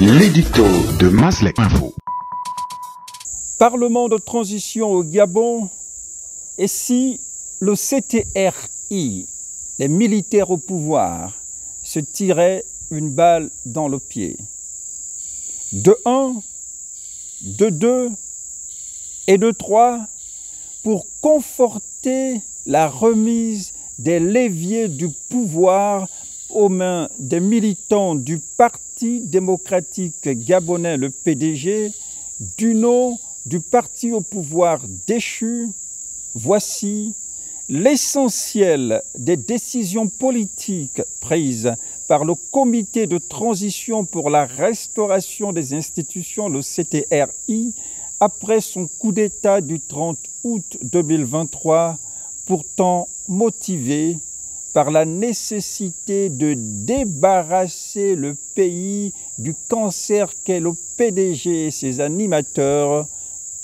L'édito de Maslek Info. Parlement de transition au Gabon, et si le CTRI, les militaires au pouvoir, se tiraient une balle dans le pied? De 1, de 2 et de 3 pour conforter la remise des leviers du pouvoir aux mains des militants du Parti démocratique gabonais, le PDG, du nom du parti au pouvoir déchu. Voici l'essentiel des décisions politiques prises par le Comité de transition pour la restauration des institutions, le CTRI, après son coup d'État du 30 août 2023, pourtant motivé par la nécessité de débarrasser le pays du cancer qu'est le PDG et ses animateurs,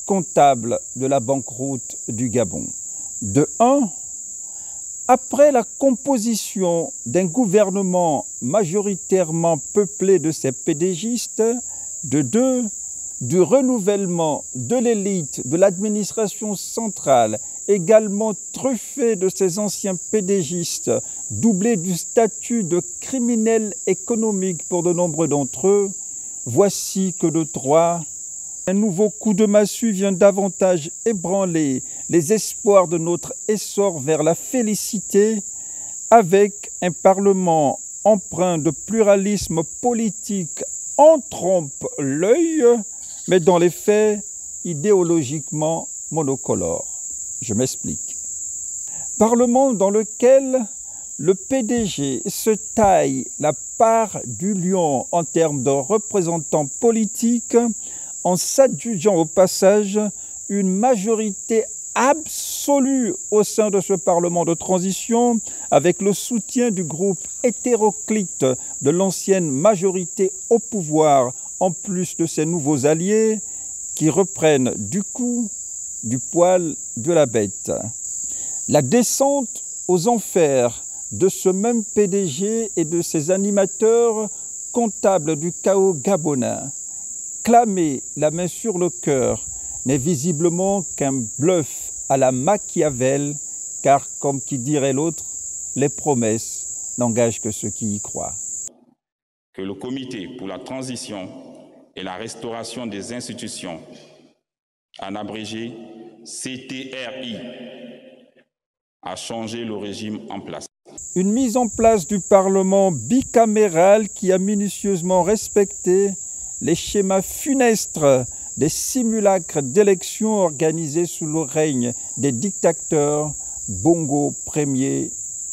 comptables de la banqueroute du Gabon. De 1, après la composition d'un gouvernement majoritairement peuplé de ces PDGistes, de 2, du renouvellement de l'élite de l'administration centrale, également truffée de ces anciens PDGistes, doublé du statut de criminel économique pour de nombreux d'entre eux, voici que de 3, un nouveau coup de massue vient davantage ébranler les espoirs de notre essor vers la félicité, avec un Parlement empreint de pluralisme politique en trompe-l'œil, mais dans les faits, idéologiquement monocolore. Je m'explique. Parlement dans lequel le PDG se taille la part du lion en termes de représentants politiques en s'adjugeant au passage une majorité absolue au sein de ce Parlement de transition avec le soutien du groupe hétéroclite de l'ancienne majorité au pouvoir en plus de ses nouveaux alliés qui reprennent du coup du poil de la bête. La descente aux enfers de ce même PDG et de ses animateurs comptables du chaos gabonais, clamer la main sur le cœur n'est visiblement qu'un bluff à la Machiavel, car comme qui dirait l'autre, les promesses n'engagent que ceux qui y croient. Que le Comité pour la transition et la restauration des institutions, en abrégé CTRI, a changé le régime en place. Une mise en place du Parlement bicaméral qui a minutieusement respecté les schémas funestes des simulacres d'élections organisés sous le règne des dictateurs Bongo Ier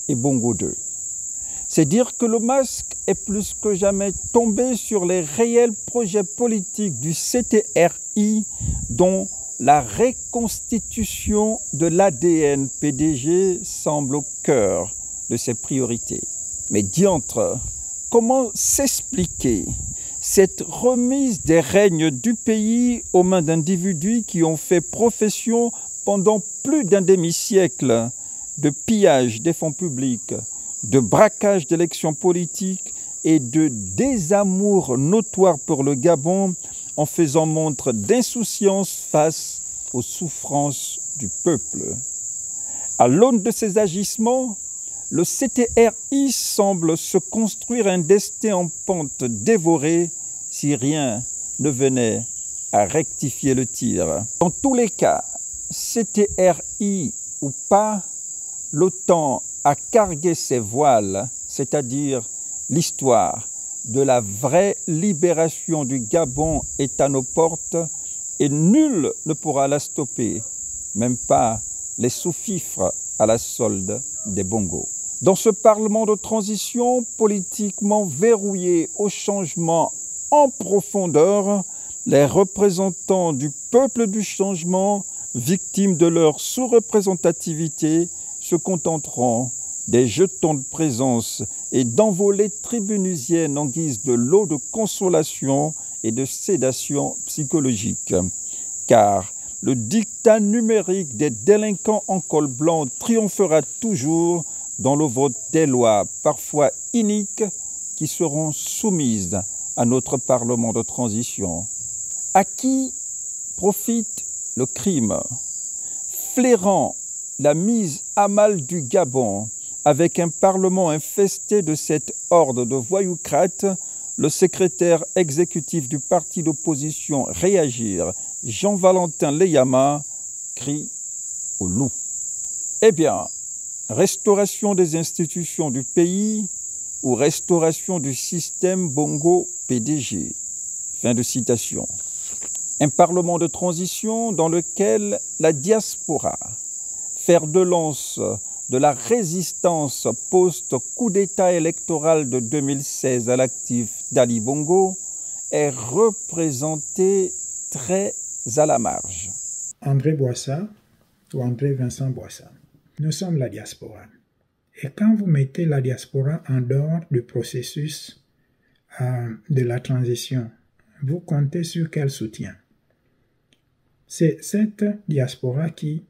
et Bongo II. C'est dire que le masque est plus que jamais tombé sur les réels projets politiques du CTRI, dont la reconstitution de l'ADN PDG semble au cœur de ses priorités. Mais diantre, comment s'expliquer cette remise des règnes du pays aux mains d'individus qui ont fait profession pendant plus d'un demi-siècle de pillage des fonds publics, de braquage d'élections politiques et de désamour notoire pour le Gabon en faisant montre d'insouciance face aux souffrances du peuple. À l'aune de ces agissements, le CTRI semble se construire un destin en pente dévorée si rien ne venait à rectifier le tir. Dans tous les cas, CTRI ou pas, l'OTAN a cargué ses voiles, c'est-à-dire l'histoire de la vraie libération du Gabon est à nos portes et nul ne pourra la stopper, même pas les sous-fifres à la solde des bongos. Dans ce Parlement de transition politiquement verrouillé au changement en profondeur, les représentants du peuple du changement, victimes de leur sous-représentativité, se contenteront des jetons de présence et d'envolées tribunusiennes en guise de lot de consolation et de sédation psychologique. Car le dictat numérique des délinquants en col blanc triomphera toujours dans le vote des lois parfois iniques qui seront soumises à notre Parlement de transition. À qui profite le crime? Flairant la mise à mal du Gabon avec un Parlement infesté de cette horde de voyoucrates, le secrétaire exécutif du parti d'opposition Réagir, Jean-Valentin Leyama, crie au loup. Eh bien, restauration des institutions du pays ou restauration du système Bongo-PDG. Fin de citation. Un parlement de transition dans lequel la diaspora, fer de lance de la résistance post-coup d'État électoral de 2016 à l'actif d'Ali Bongo, est représentée très à la marge. André Boissa ou André Vincent Boissa, nous sommes la diaspora. Et quand vous mettez la diaspora en dehors du processus de la transition, vous comptez sur quel soutien? C'est cette diaspora qui,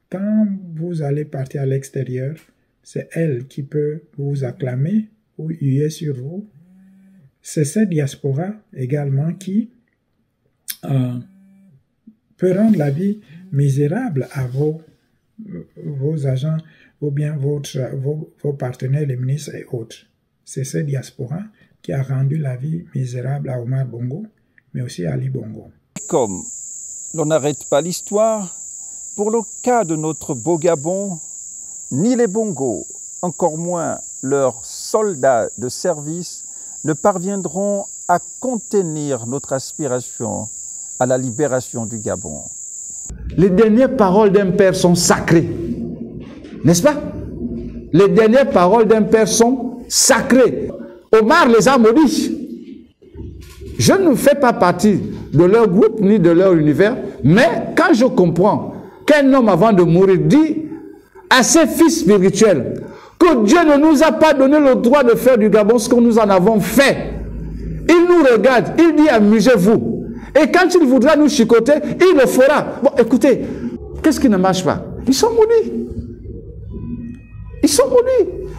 quand vous allez partir à l'extérieur, c'est elle qui peut vous acclamer ou huer sur vous. C'est cette diaspora également qui peut rendre la vie misérable à vos agents ou bien vos partenaires, les ministres et autres. C'est cette diaspora qui a rendu la vie misérable à Omar Bongo, mais aussi à Ali Bongo. Comme l'on n'arrête pas l'histoire, pour le cas de notre beau Gabon, ni les Bongos, encore moins leurs soldats de service, ne parviendront à contenir notre aspiration à la libération du Gabon. Les dernières paroles d'un père sont sacrées, n'est-ce pas? Les dernières paroles d'un père sont sacrées. Omar les a maudits. Je ne fais pas partie de leur groupe ni de leur univers, mais quand je comprends qu'un homme avant de mourir dit à ses fils spirituels que Dieu ne nous a pas donné le droit de faire du Gabon ce que nous en avons fait. Il nous regarde, il dit amusez-vous. Et quand il voudra nous chicoter, il le fera. Bon, écoutez, qu'est-ce qui ne marche pas? Ils sont maudits. Ils sont maudits.